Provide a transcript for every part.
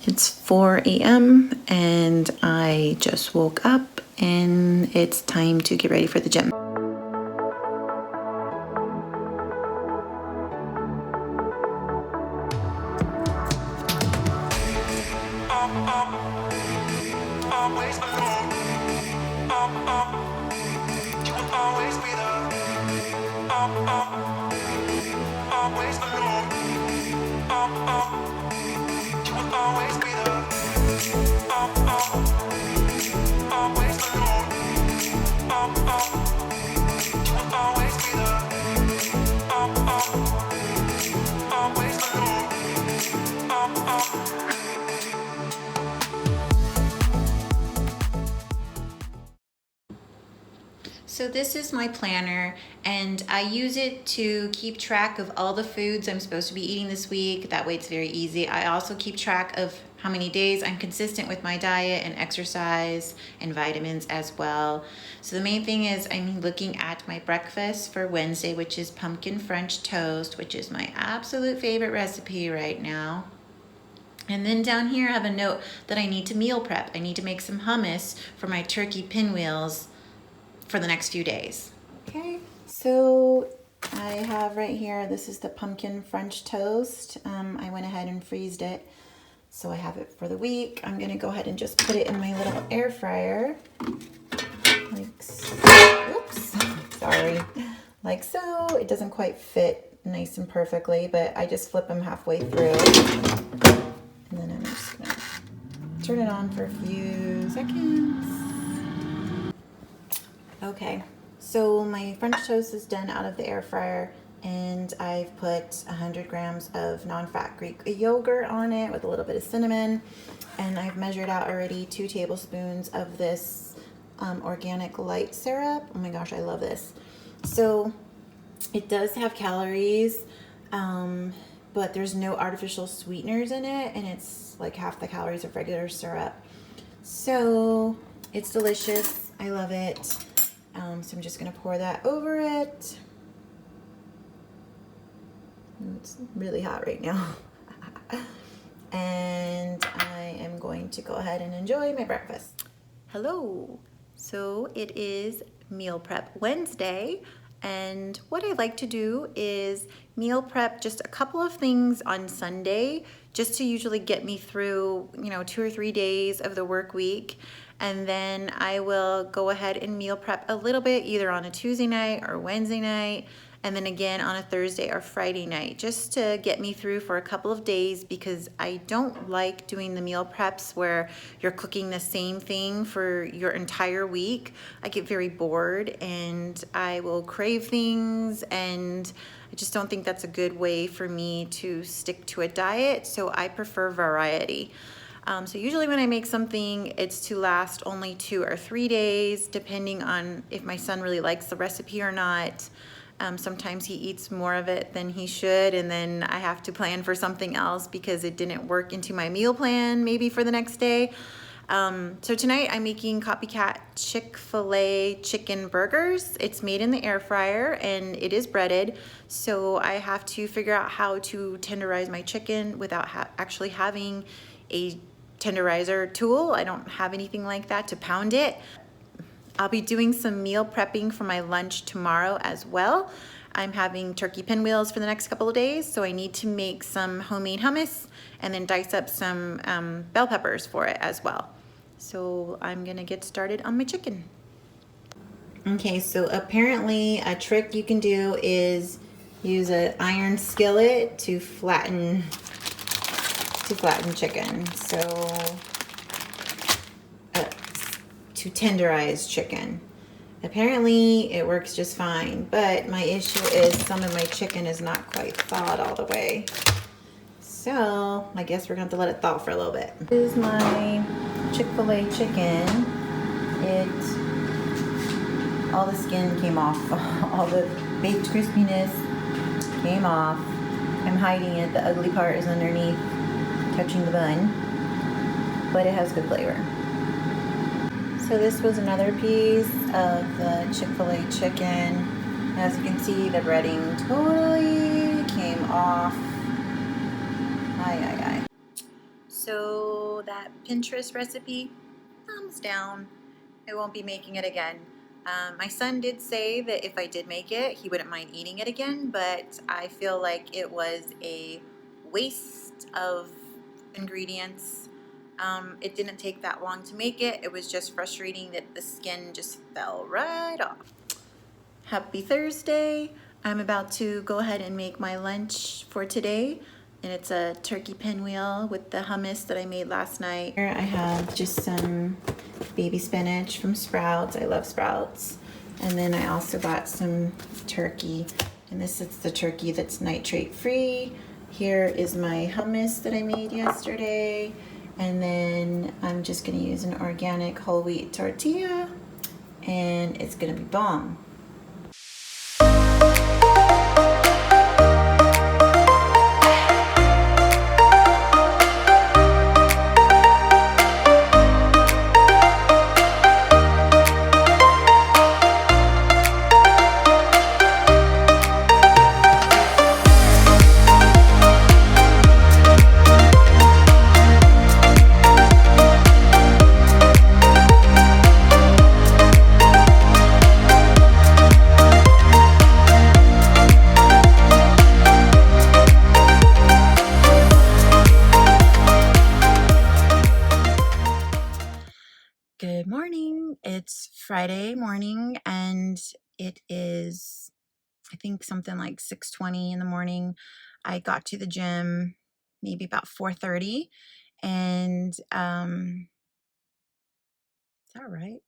It's 4 a.m. and I just woke up and it's time to get ready for the gym. So this is my planner and I use it to keep track of all the foods I'm supposed to be eating this week. That way it's very easy. I also keep track of how many days I'm consistent with my diet and exercise and vitamins as well. So the main thing is I'm looking at my breakfast for Wednesday, which is pumpkin French toast, which is my absolute favorite recipe right now. And then down here I have a note that I need to meal prep. I need to make some hummus for my turkey pinwheels for the next few days. Okay, so I have right here, this is the pumpkin French toast. I went ahead and freezed it, so I have it for the week. I'm gonna go ahead and just put it in my little air fryer, like so. Oops, sorry. Like so. It doesn't quite fit nice and perfectly, but I just flip them halfway through. And then I'm just gonna turn it on for a few seconds. Okay, so my French toast is done out of the air fryer and I've put 100 grams of non-fat Greek yogurt on it with a little bit of cinnamon, and I've measured out already 2 tablespoons of this organic light syrup. Oh my gosh, I love this. So it does have calories, but there's no artificial sweeteners in it, and it's like half the calories of regular syrup. So it's delicious. I love it. So I'm just going to pour that over it. It's really hot right now. And I am going to go ahead and enjoy my breakfast. Hello. So it is Meal Prep Wednesday. And what I like to do is meal prep just a couple of things on Sunday, just to usually get me through, 2 or 3 days of the work week. And then I will go ahead and meal prep a little bit either on a Tuesday night or Wednesday night, and then again on a Thursday or Friday night, just to get me through for a couple of days, because I don't like doing the meal preps where you're cooking the same thing for your entire week. I get very bored and I will crave things, and I just don't think that's a good way for me to stick to a diet. So I prefer variety. So usually when I make something, it's to last only 2 or 3 days, depending on if my son really likes the recipe or not. Sometimes he eats more of it than he should, and then I have to plan for something else because it didn't work into my meal plan maybe for the next day. So tonight I'm making Copycat Chick-Fil-A chicken burgers. It's made in the air fryer and it is breaded. So I have to figure out how to tenderize my chicken without actually having a tenderizer tool. I don't have anything like that to pound it. I'll be doing some meal prepping for my lunch tomorrow as well. I'm having turkey pinwheels for the next couple of days, so I need to make some homemade hummus and then dice up some bell peppers for it as well. So I'm gonna get started on my chicken. Okay, so apparently a trick you can do is use an iron skillet to flatten chicken. So to tenderize chicken. Apparently it works just fine, but my issue is some of my chicken is not quite thawed all the way. So I guess we're gonna have to let it thaw for a little bit. This is my Chick-fil-A chicken. All the skin came off, all the baked crispiness came off. I'm hiding it, the ugly part is underneath, touching the bun, but it has good flavor. So this was another piece of the Chick-fil-A chicken. As you can see, the breading totally came off. So that Pinterest recipe, thumbs down. I won't be making it again. My son did say that if I did make it, he wouldn't mind eating it again, but I feel like it was a waste of ingredients. It didn't take that long to make it. It was just frustrating that the skin just fell right off. Happy Thursday. I'm about to go ahead and make my lunch for today, and it's a turkey pinwheel with the hummus that I made last night. Here I have just some baby spinach from Sprouts. I love Sprouts. And then I also got some turkey, and this is the turkey that's nitrate free. Here is my hummus that I made yesterday, and then I'm just gonna use an organic whole wheat tortilla, and it's gonna be bomb. Good morning. It's Friday morning, and it is, I think, something like 6:20 in the morning. I got to the gym maybe about 4:30, and is that right?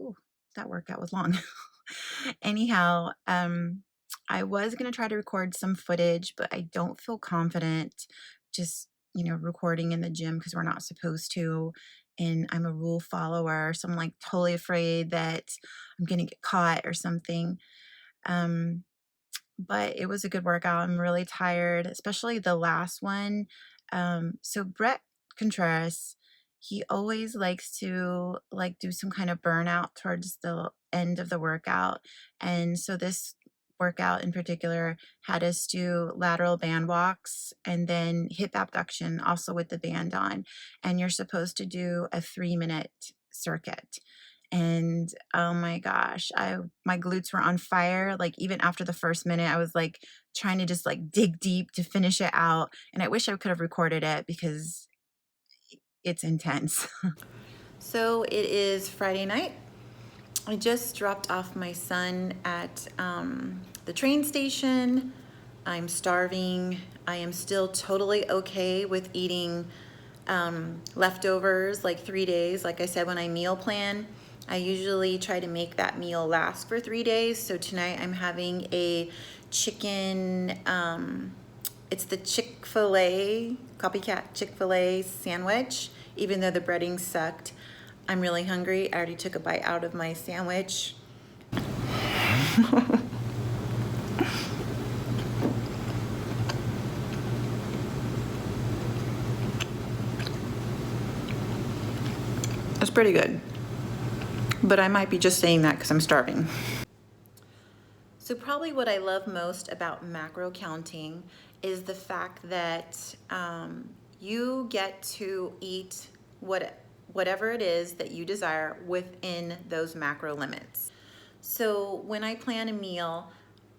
Ooh, that workout was long. Anyhow, I was gonna try to record some footage, but I don't feel confident just, recording in the gym because we're not supposed to. And I'm a rule follower, so I'm like totally afraid that I'm gonna get caught or something. Um, but it was a good workout. I'm really tired, especially the last one. So Bret Contreras, he always likes to like do some kind of burnout towards the end of the workout. And so this workout in particular had us do lateral band walks and then hip abduction also with the band on. And you're supposed to do a 3-minute circuit. And oh my gosh, my glutes were on fire. Like even after the first minute, I was like trying to just like dig deep to finish it out. And I wish I could have recorded it because it's intense. So it is Friday night. I just dropped off my son at the train station. I'm starving. I am still totally okay with eating leftovers like 3 days. Like I said, when I meal plan, I usually try to make that meal last for 3 days. So tonight I'm having a chicken, it's the Chick-fil-A, Copycat Chick-fil-A sandwich. Even though the breading sucked, I'm really hungry. I already took a bite out of my sandwich. It's pretty good, but I might be just saying that because I'm starving. So probably what I love most about macro counting is the fact that you get to eat whatever it is that you desire within those macro limits. So when I plan a meal,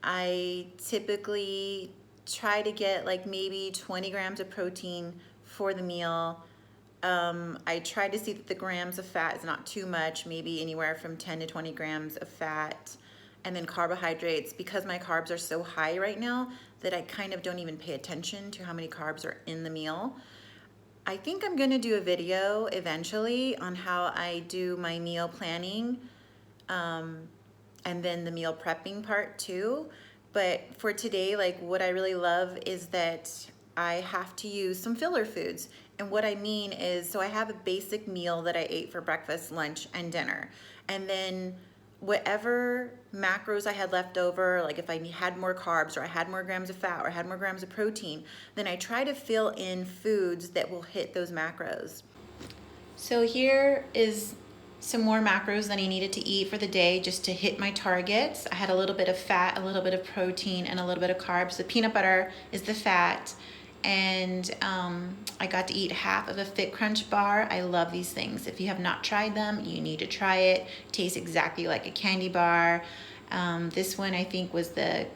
I typically try to get like maybe 20 grams of protein for the meal. I try to see that the grams of fat is not too much, maybe anywhere from 10 to 20 grams of fat. And then carbohydrates, because my carbs are so high right now that I kind of don't even pay attention to how many carbs are in the meal. I think I'm gonna do a video eventually on how I do my meal planning and then the meal prepping part too. But for today, like what I really love is that I have to use some filler foods. And what I mean is, so I have a basic meal that I ate for breakfast, lunch, and dinner. And then whatever macros I had left over, like if I had more carbs or I had more grams of fat or I had more grams of protein, then I try to fill in foods that will hit those macros. So here is some more macros that I needed to eat for the day just to hit my targets. I had a little bit of fat, a little bit of protein, and a little bit of carbs. The peanut butter is the fat, and I got to eat half of a Fit Crunch bar. I love these things. If you have not tried them, you need to try it. Tastes exactly like a candy bar. This one I think was the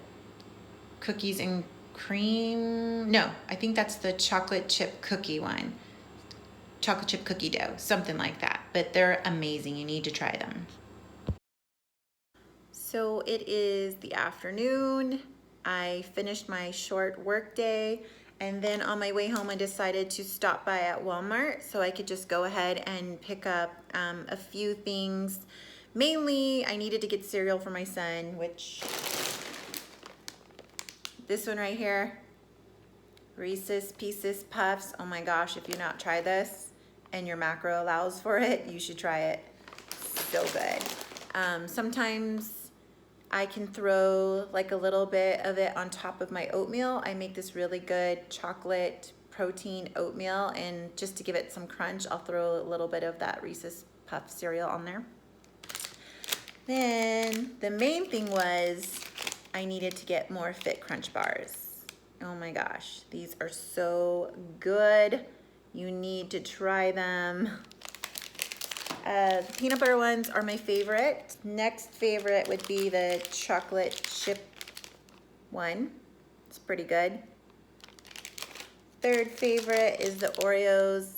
cookies and cream. No, I think that's the chocolate chip cookie one. Chocolate chip cookie dough, something like that. But they're amazing. You need to try them. So it is the afternoon. I finished my short work day, and then on my way home I decided to stop by at Walmart so I could just go ahead and pick up a few things. Mainly I needed to get cereal for my son, which this one right here, Reese's Pieces Puffs. Oh my gosh, if you've not tried this and your macro allows for it, you should try it. So good. Sometimes I can throw like a little bit of it on top of my oatmeal. I make this really good chocolate protein oatmeal, and just to give it some crunch, I'll throw a little bit of that Reese's Puff cereal on there. Then the main thing was I needed to get more Fit Crunch bars. Oh my gosh, these are so good. You need to try them. The peanut butter ones are my favorite. Next favorite would be the chocolate chip one. It's pretty good. Third favorite is the Oreos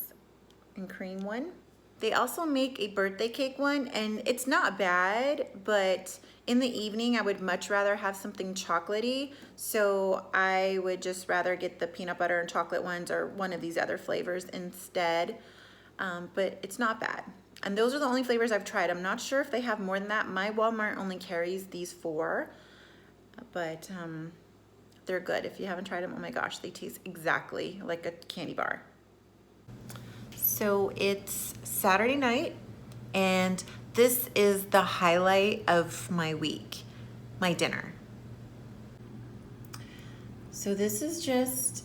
and cream one. They also make a birthday cake one, and it's not bad, but in the evening I would much rather have something chocolatey, so I would just rather get the peanut butter and chocolate ones or one of these other flavors instead. But it's not bad. And those are the only flavors I've tried. I'm not sure if they have more than that. My Walmart only carries these 4, but they're good. If you haven't tried them, oh my gosh, they taste exactly like a candy bar. So it's Saturday night, and this is the highlight of my week, my dinner. So this is just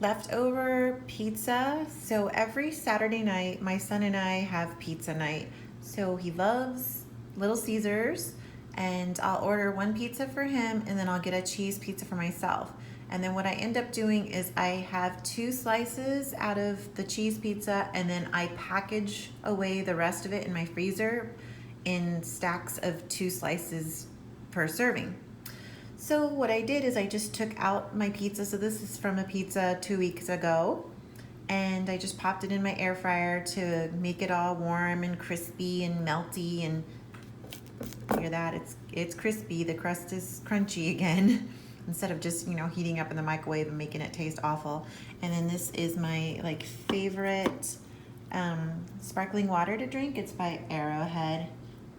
leftover pizza. So every Saturday night, my son and I have pizza night. So he loves Little Caesars, and I'll order 1 pizza for him, and then I'll get a cheese pizza for myself. And then what I end up doing is I have 2 slices out of the cheese pizza, and then I package away the rest of it in my freezer in stacks of 2 slices per serving. So what I did is I just took out my pizza. So this is from a pizza 2 weeks ago, and I just popped it in my air fryer to make it all warm and crispy and melty. And hear that? It's crispy. The crust is crunchy again instead of just, you know, heating up in the microwave and making it taste awful. And then this is my like favorite sparkling water to drink. It's by Arrowhead.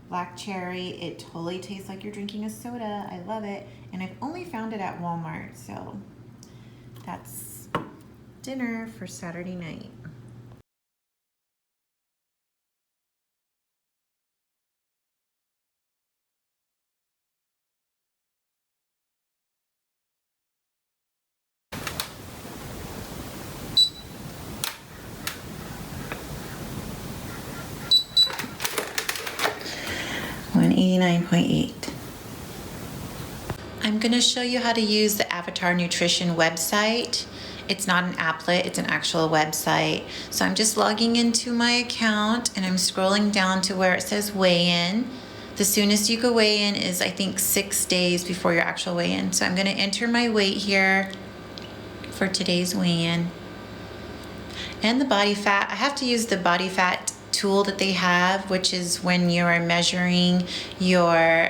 Black cherry. It totally tastes like you're drinking a soda. I love it. And I've only found it at Walmart. So that's dinner for Saturday night. $189.8. I'm going to show you how to use the Avatar Nutrition website. It's not an applet, it's an actual website. So I'm just logging into my account, and I'm scrolling down to where it says weigh-in. The soonest you could weigh in is, I think, 6 days before your actual weigh-in. So I'm going to enter my weight here for today's weigh-in. And the body fat. I have to use the body fat tool that they have, which is when you are measuring your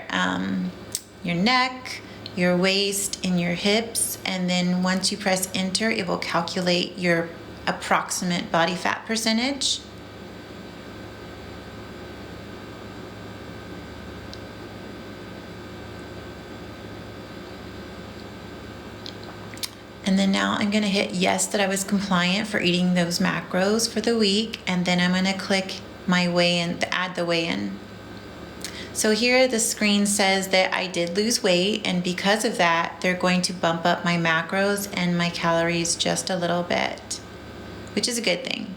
neck, your waist, and your hips, and then once you press enter, it will calculate your approximate body fat percentage. And then now I'm going to hit yes that I was compliant for eating those macros for the week, and then I'm going to click my weigh-in, add the weigh-in. So here the screen says that I did lose weight, and because of that, they're going to bump up my macros and my calories just a little bit, which is a good thing.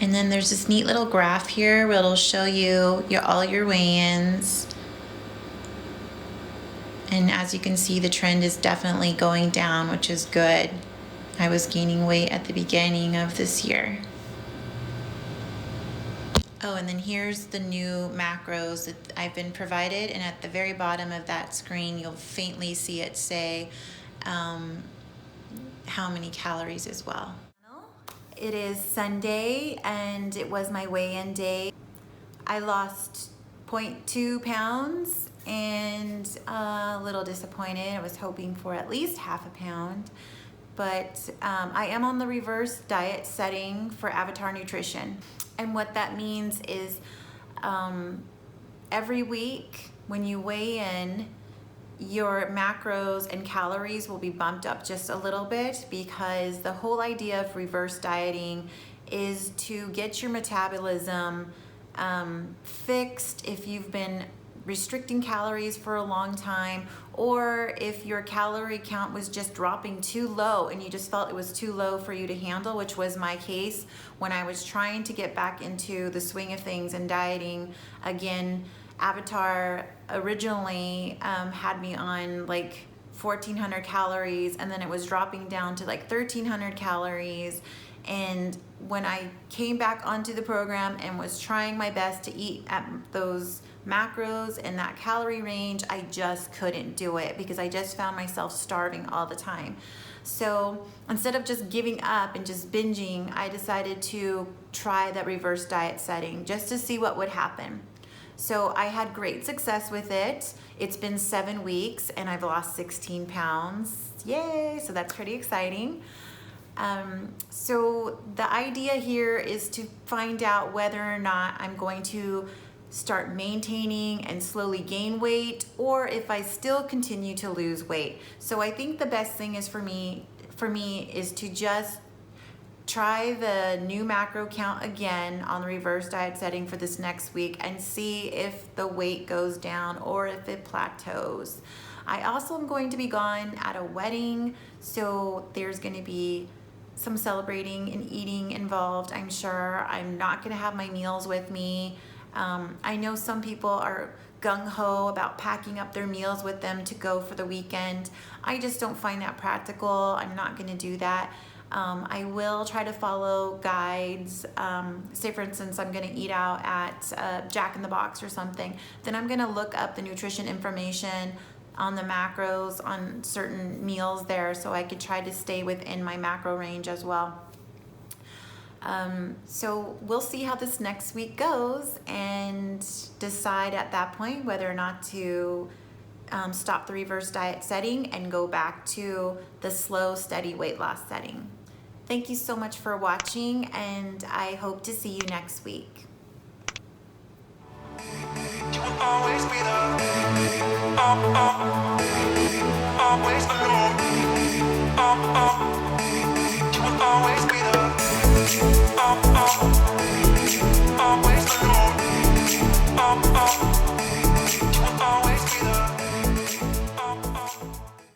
And then there's this neat little graph here where it'll show you all your weigh-ins. And as you can see, the trend is definitely going down, which is good. I was gaining weight at the beginning of this year. Oh, and then here's the new macros that I've been provided, and at the very bottom of that screen, you'll faintly see it say how many calories as well. It is Sunday, and it was my weigh-in day. I lost 0.2 pounds, and a little disappointed. I was hoping for at least half a pound. But I am on the reverse diet setting for Avatar Nutrition. And what that means is every week when you weigh in, your macros and calories will be bumped up just a little bit, because the whole idea of reverse dieting is to get your metabolism fixed if you've been restricting calories for a long time, or if your calorie count was just dropping too low and you just felt it was too low for you to handle, which was my case when I was trying to get back into the swing of things and dieting again. Avatar originally had me on like 1,400 calories, and then it was dropping down to like 1,300 calories. And when I came back onto the program and was trying my best to eat at those macros and that calorie range, I just couldn't do it because I just found myself starving all the time. So instead of just giving up and just binging, I decided to try that reverse diet setting just to see what would happen. So I had great success with it. It's been 7 weeks and I've lost 16 pounds. Yay! So that's pretty exciting. So the idea here is to find out whether or not I'm going to start maintaining and slowly gain weight, or if I still continue to lose weight. So I think the best thing is for me is to just try the new macro count again on the reverse diet setting for this next week and see if the weight goes down or if it plateaus. I also am going to be gone at a wedding, so there's going to be some celebrating and eating involved, I'm sure. I'm not going to have my meals with me. I know some people are gung-ho about packing up their meals with them to go for the weekend. I just don't find that practical. I'm not going to do that. I will try to follow guides. Say for instance, I'm going to eat out at Jack in the Box or something. Then I'm going to look up the nutrition information on the macros on certain meals there, so I could try to stay within my macro range as well. So we'll see how this next week goes and decide at that point whether or not to stop the reverse diet setting and go back to the slow, steady weight loss setting. Thank you so much for watching, and I hope to see you next week. You will always be there, always alone, you will always be there.